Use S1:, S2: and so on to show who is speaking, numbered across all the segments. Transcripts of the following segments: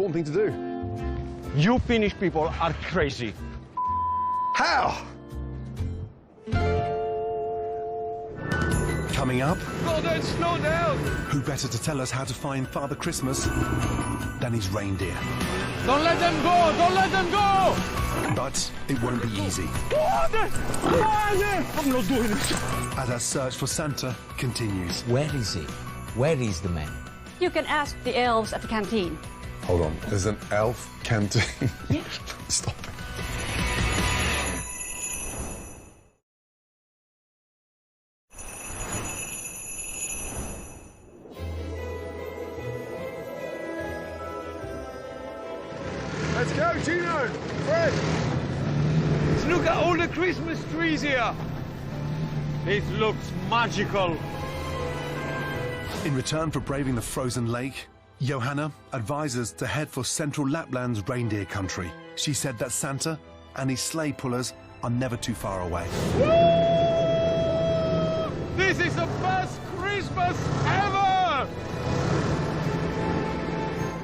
S1: important thing to do.
S2: You Finnish people are crazy.
S1: How?
S3: Coming up,
S2: God, don't slow down!
S3: who better to tell us how to find Father Christmas than his reindeer?
S2: Don't let them go! Don't let them go!
S3: But it won't be easy.
S2: I'm not doing it.
S3: As our search for Santa continues.
S4: Where is he? Where is the man?
S5: You can ask the elves at the canteen.
S1: Hold on, there's an elf canteen.
S5: Yeah.
S1: Stop it. Let's go, Gino! Fred!
S2: Look at all the Christmas trees here. It looks magical.
S3: In return for braving the frozen lake, Johanna advises to head for central Lapland's reindeer country. She said that Santa and his sleigh pullers are never too far away.
S2: This is the best Christmas ever!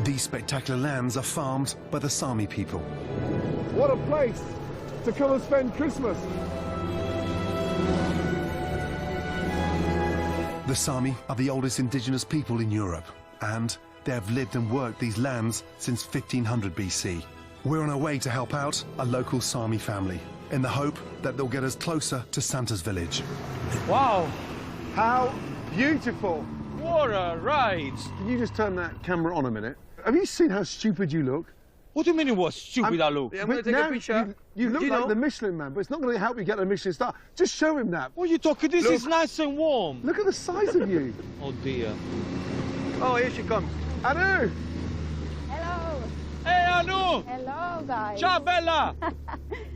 S3: These spectacular lands are farmed by the Sami people.
S1: What a place to come and spend Christmas.
S3: The Sami are the oldest indigenous people in Europe, and they have lived and worked these lands since 1500 BC. We're on our way to help out a local Sami family, in the hope that they'll get us closer to Santa's village.
S2: Wow,
S1: How beautiful.
S2: what a ride!
S1: Can you just turn that camera on a minute? Have you seen how stupid you look?
S2: What do you mean it was stupid I look?
S1: I'm going to take a picture. You look like the Michelin man, but it's not going to help you get a Michelin star. Just show him that.
S2: What are you talking? This
S1: Look.
S2: is nice and warm.
S1: Look at the size of you.
S2: Oh dear.
S6: Oh, here she comes.
S1: Anu!
S7: Hello.
S2: Hey Anu!
S7: Hello, guys.
S2: Ciao Bella!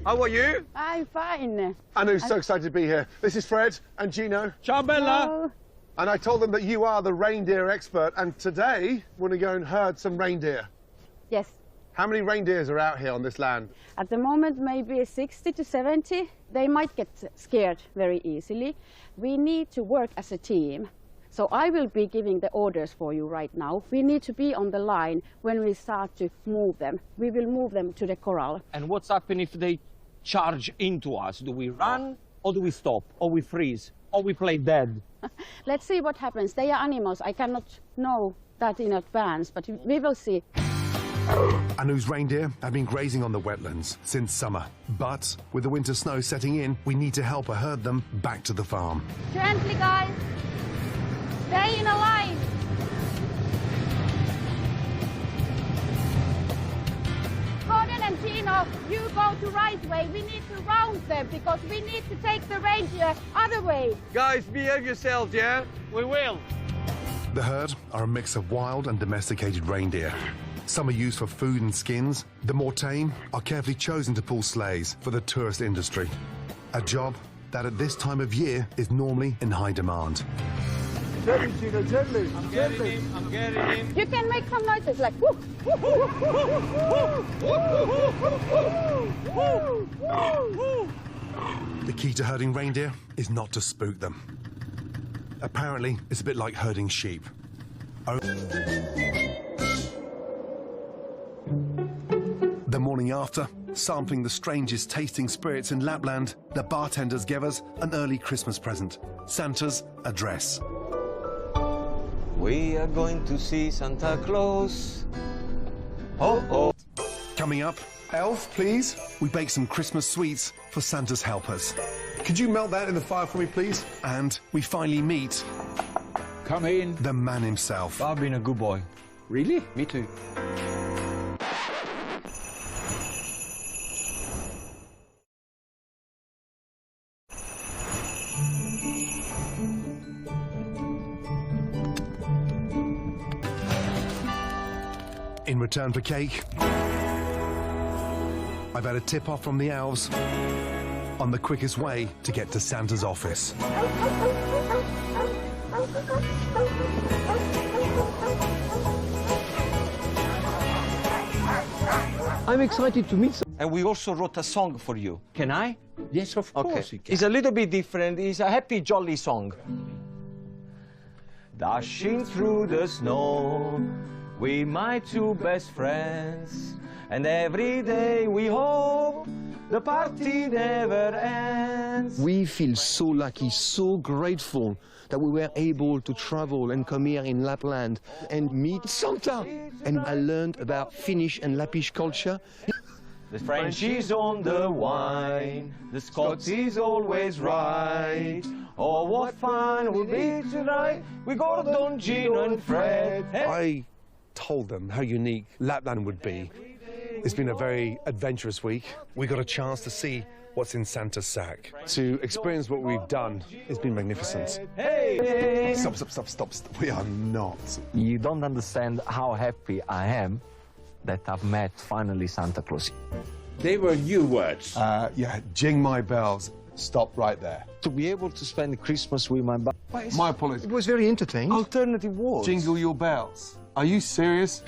S6: How are you?
S7: I'm fine.
S1: Anu's so excited to be here. This is Fred and Gino.
S2: Ciao Bella!
S7: Hello.
S1: And I told them that you are the reindeer expert, and today we're going to go and herd some reindeer.
S7: Yes.
S1: How many reindeers are out here on this land?
S7: At the moment, maybe 60 to 70. They might get scared very easily. We need to work as a team. So I will be giving the orders for you right now. We need to be on the line when we start to move them. We will move them to the corral.
S2: And what's happening if they charge into us? Do we run, or do we stop, or we freeze, or we play dead?
S7: Let's see what happens. They are animals. I cannot know that in advance, but we will see.
S3: Anu's reindeer have been grazing on the wetlands since summer. But with the winter snow setting in, we need to help her herd them back to the farm.
S7: Gently, guys. Stay in a line. Gordon and Gino, you go to right way. We need to round them because we need to take the reindeer other way.
S6: Guys, behave yourselves, yeah?
S2: We will.
S3: The herd are a mix of wild and domesticated reindeer. Some are used for food and skins. The more tame are carefully chosen to pull sleighs for the tourist industry. A job that at this time of year is normally in high demand.
S1: Gently, Gino, gently.
S2: I'm getting him, I'm getting him.
S7: You can make some noises like woo, woo, woo, woo, woo.
S3: The key to herding reindeer is not to spook them. Apparently, it's a bit like herding sheep. The morning after, sampling the strangest tasting spirits in Lapland, the bartenders gave us an early Christmas present, Santa's address.
S4: We are going to see Santa Claus. Oh, oh.
S3: Coming up,
S1: Elf, please.
S3: we bake some Christmas sweets for Santa's helpers.
S1: Could you melt that in the fire for me, please?
S3: And we finally meet
S4: Come in.
S3: the man himself.
S4: I've been a good boy.
S6: Really? Me too.
S3: In return for cake, I've had a tip-off from the elves on the quickest way to get to Santa's office.
S6: I'm excited to meet some.
S4: And we also wrote a song for you. Can I?
S6: Yes, of course.
S4: Okay. It's a little bit different. It's a happy, jolly song. Dashing through the snow We my two best friends, and every day we hope the party never ends.
S6: We feel so lucky, so grateful that we were able to travel and come here in Lapland and meet Santa. And I learned about Finnish and Lappish culture.
S4: The French is on the wine, the Scots is always right. Oh, what fun it would be tonight. We got Don Gino and Fred.
S1: I told them how unique Lapland would be. It's been a very adventurous week. We got a chance to see what's in Santa's sack. To experience what we've done, it's been magnificent.
S4: Hey!
S1: Stop. We are not.
S2: You don't understand how happy I am that I've met finally Santa Claus.
S6: They were new words.
S1: Yeah, jing my bells. Stop right there.
S2: To be able to spend Christmas with my
S1: My apologies.
S6: It was very entertaining.
S2: alternative words.
S1: Jingle your bells. Are you serious?